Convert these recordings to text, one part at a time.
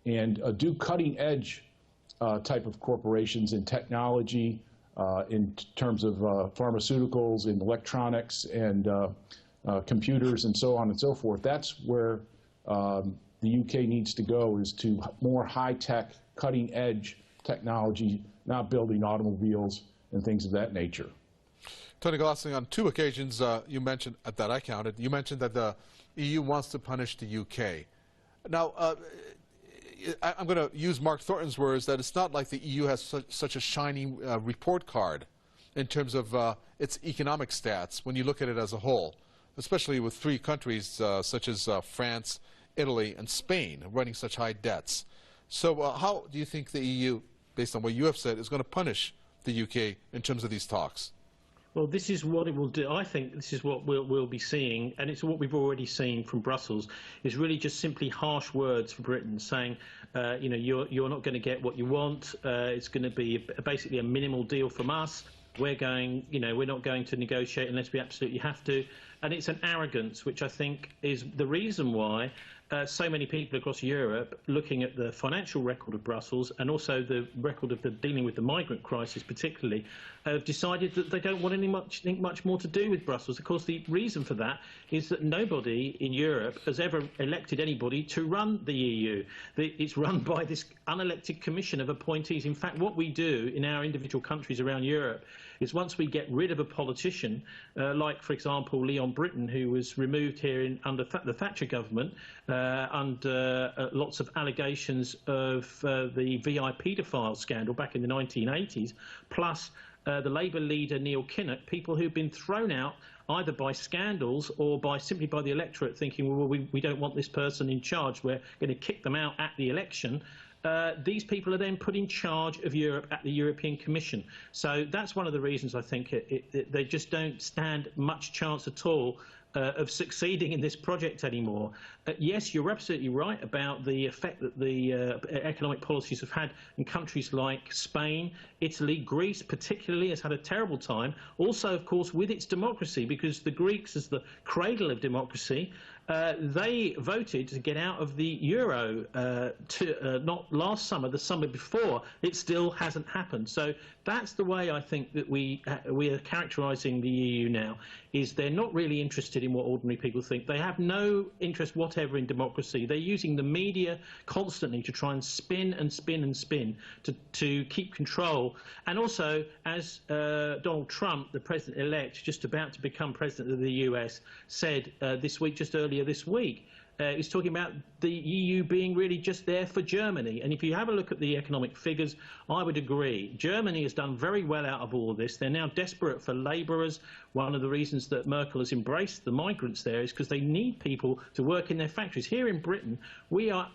and do cutting-edge type of corporations in technology, in terms of pharmaceuticals and electronics and computers and so on and so forth. That's where the UK needs to go, is to more high-tech, cutting-edge technology, not building automobiles and things of that nature. Tony Glasling, on 2 occasions you mentioned, that I counted, you mentioned that the EU wants to punish the UK. Now, I'm going to use Mark Thornton's words that it's not like the EU has such a shiny report card in terms of its economic stats when you look at it as a whole, especially with 3 countries such as France, Italy, and Spain running such high debts. So how do you think the EU, based on what you have said, is going to punish the UK in terms of these talks? Well, this is what it will do. I think this is what we'll be seeing, and it's what we've already seen from Brussels, is really just simply harsh words for Britain, saying, you know, you're not going to get what you want. It's going to be basically a minimal deal from us. We're going, you know, we're not going to negotiate unless we absolutely have to. And it's an arrogance, which I think is the reason why so many people across Europe, looking at the financial record of Brussels and also the record of dealing with the migrant crisis particularly, have decided that they don't want much more to do with Brussels. Of course, the reason for that is that nobody in Europe has ever elected anybody to run the EU. It's run by this unelected commission of appointees. In fact, what we do in our individual countries around Europe is once we get rid of a politician, like, for example, Leon Britton, who was removed here under the Thatcher government, under lots of allegations of the VI paedophile scandal back in the 1980s, plus the Labour leader Neil Kinnock, people who've been thrown out either by scandals or simply by the electorate thinking, well, we don't want this person in charge, we're going to kick them out at the election. These people are then put in charge of Europe at the European Commission. So that's one of the reasons I think they just don't stand much chance at all of succeeding in this project anymore. Yes, you're absolutely right about the effect that the economic policies have had in countries like Spain, Italy, Greece particularly has had a terrible time. Also, of course, with its democracy, because the Greeks, as the cradle of democracy, they voted to get out of the euro not last summer, the summer before. It still hasn't happened. So that's the way I think that we are characterising the EU now, is they're not really interested in what ordinary people think. They have no interest whatever in democracy. They're using the media constantly to try and spin and spin and spin to keep control. And also, as Donald Trump, the president-elect, just about to become president of the US, said this week, just earlier this week, he's talking about the EU being really just there for Germany. And if you have a look at the economic figures, I would agree. Germany has done very well out of all of this. They're now desperate for labourers. One of the reasons that Merkel has embraced the migrants there is because they need people to work in their factories. Here in Britain, we are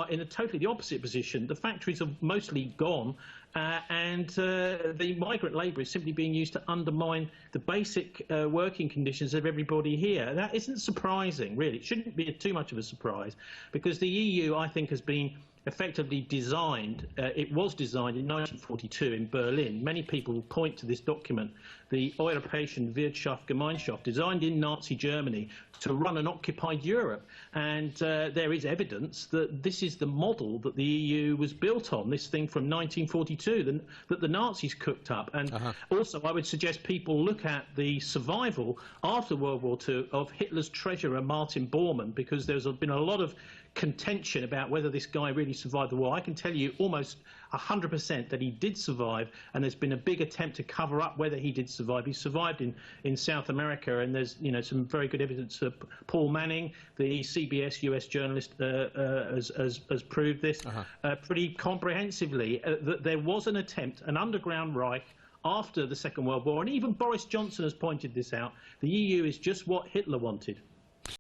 in a totally the opposite position. The factories are mostly gone. And the migrant labour is simply being used to undermine the basic working conditions of everybody here. That isn't surprising, really. It shouldn't be too much of a surprise, because the EU, I think, has been effectively designed. It was designed in 1942 in Berlin. Many people point to this document, the Europäische Wirtschaftsgemeinschaft, designed in Nazi Germany to run an occupied Europe. And there is evidence that this is the model that the EU was built on, this thing from 1942 that the Nazis cooked up. And also, I would suggest people look at the survival after World War II of Hitler's treasurer, Martin Bormann, because there's been a lot of contention about whether this guy really survived the war. I can tell you almost 100% that he did survive, and there's been a big attempt to cover up whether he did survive. He survived in South America, and there's some very good evidence. Paul Manning, the CBS US journalist, has proved this pretty comprehensively, that there was an attempt, an underground Reich, after the Second World War, and even Boris Johnson has pointed this out. The EU is just what Hitler wanted.